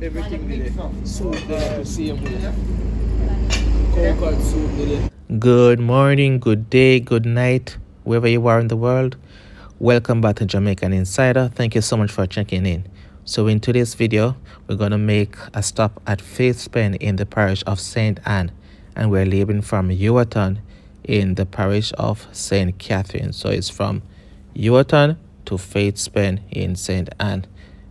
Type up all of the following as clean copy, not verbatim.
Everything with it. Soup there, the same way. Coconut soup there. Good morning, good day, good night, wherever you are in the world. Welcome back to Jamaican Insider. Thank you so much for checking in. So in today's video, we're going to make a stop at Faith's Pen in the parish of St. Anne. And we're leaving from Ewarton in the parish of St. Catherine. So it's from Ewarton to Faith's Pen in St. Anne.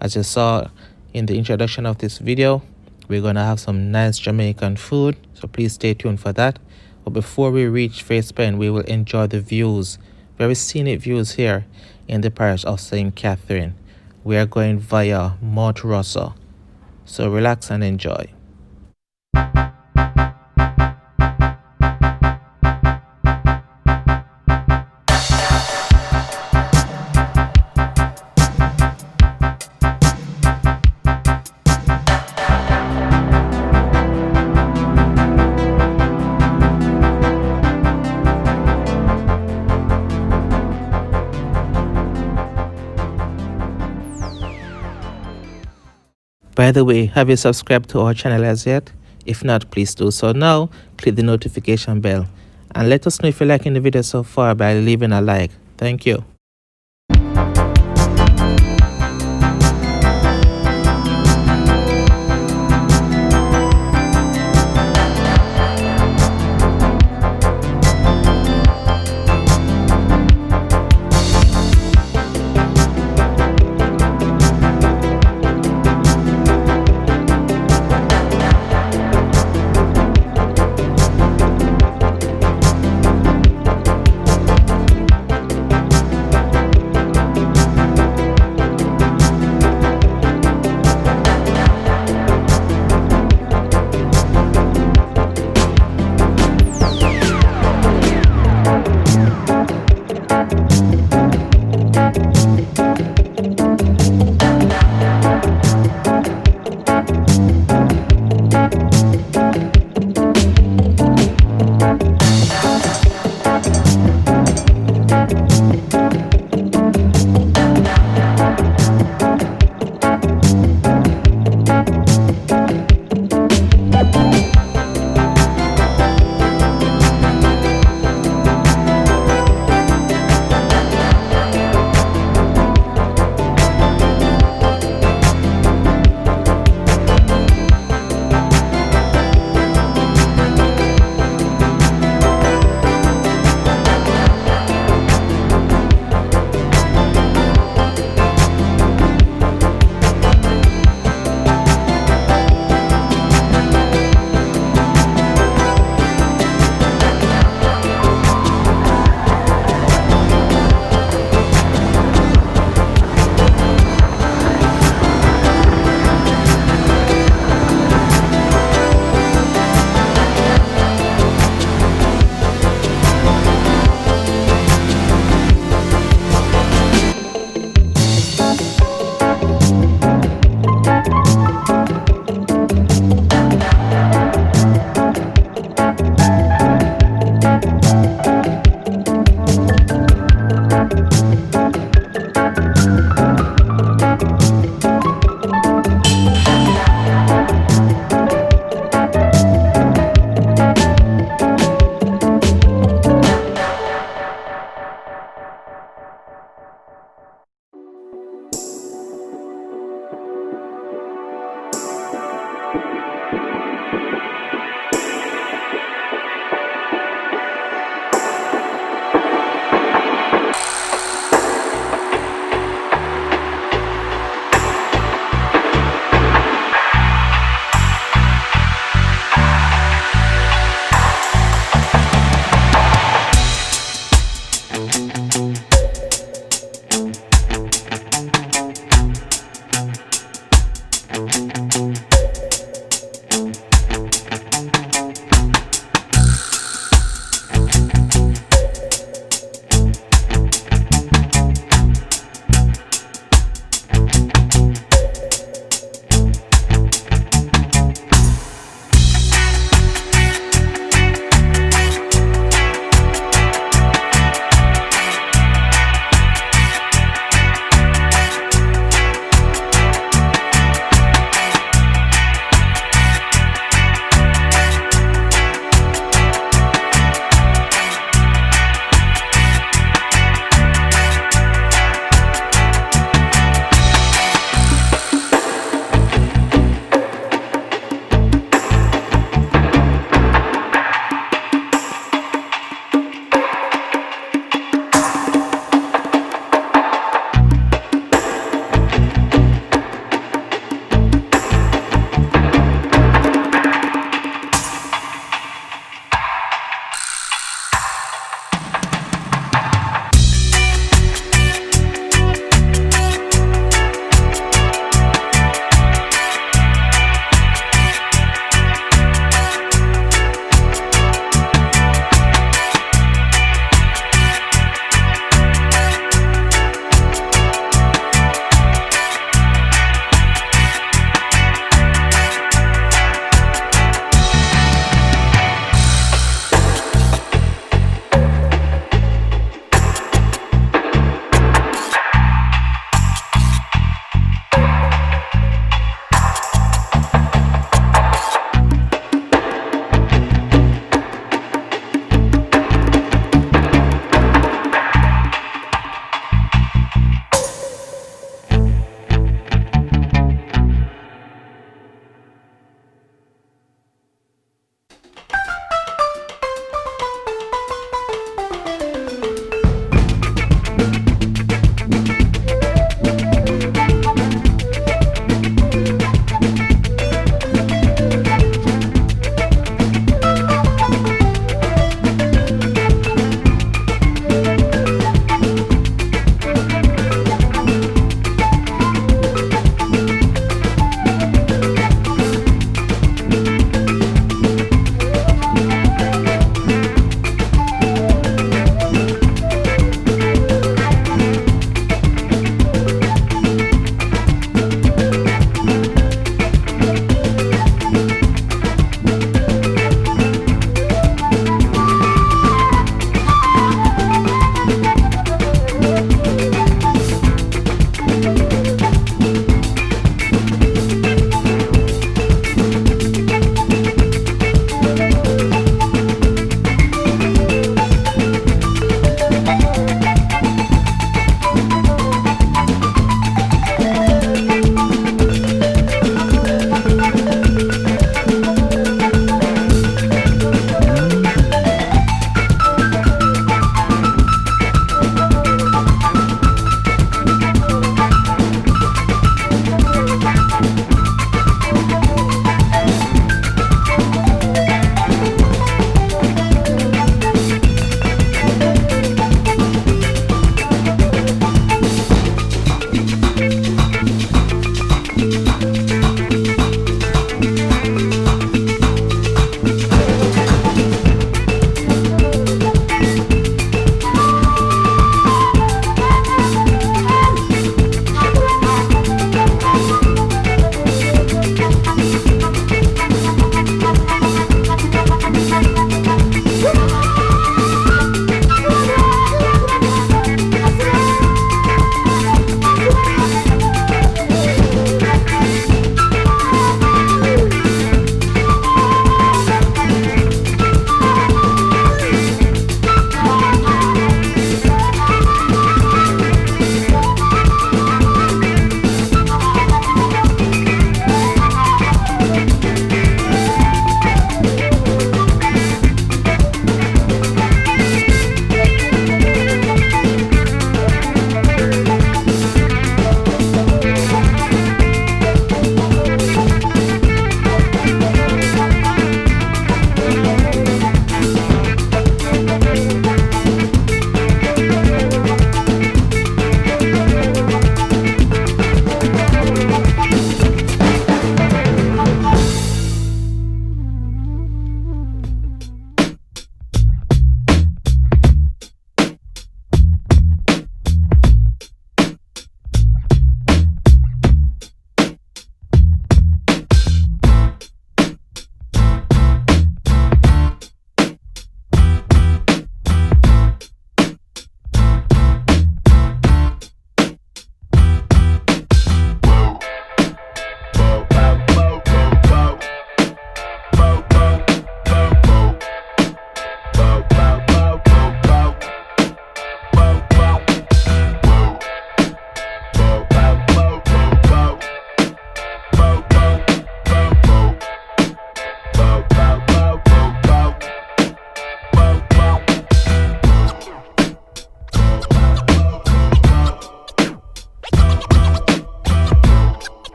As you saw in the introduction of this video, we're going to have some nice Jamaican food. So please stay tuned for that. But before we reach Faith's Pen, we will enjoy the views, very scenic views here in the parish of St. Catherine. We are going via Mount Russell. So relax and enjoy. By the way, have you subscribed to our channel as yet? If not, please do so now. Click the notification bell and let us know if you're liking the video so far by leaving a like. Thank you.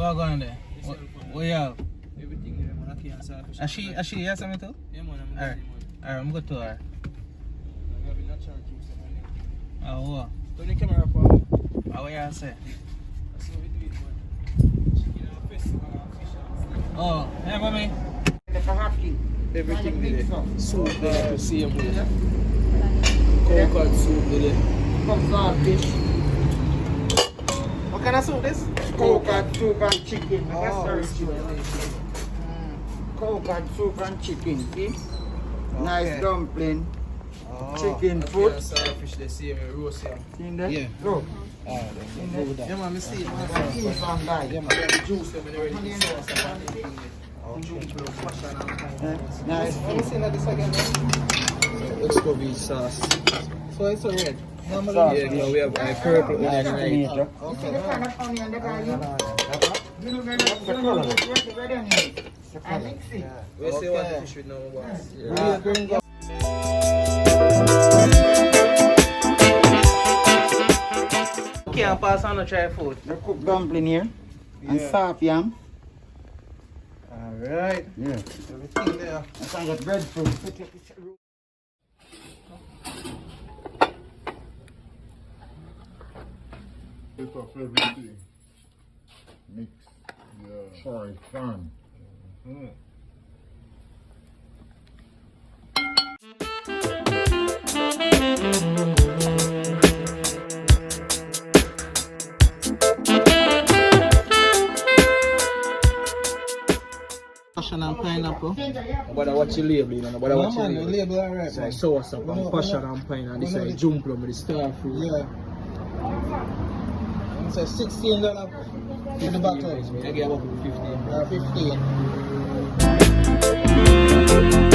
What going on there? What you have? Everything there, man. I can't solve it. Is she here something too? Yeah, man. I'm Alright. ready, man. Alright, I'm good to her. Oh, Turn the camera up. On. how you say? That's how we do it, man. Chicken and festival and fish and Oh, yeah, mommy. everything there. Soup there, the same way. Coconut soup there. Fish, What kind of soup this? coconut soup and chicken. Oh, Coconut soup and chicken. See? Nice Okay. dumpling. Oh. Chicken And foot. fish the same way, roast yam. In there? Yeah. Look. Yeah, man, I see it. Cheese and garlic. Yeah, man. The juice them and everything. Sauce and everything there. Jumbo, passion and Nice. Let me see that this again. Let's go with sauce. So it's a red. Normally, Yeah, no, we have purple Nice onion, right? tomato. Okay. We say what the fish with no box. Real gringo. Can't pass on no try food. The cooked dumpling here. And soft yam. Alright. Yeah. Everything there. And I got breadfruit. It's of everything. Mix. Yeah. Try fun. Passion and pineapple. But what you label, you know, but No, what you man, the label. label alright, It's man. like sour soup We and know- passion we know- and pine and we this know like the- jump plum with the star fruit. Yeah. It's a $16 in the bottle. I get about 15. 15.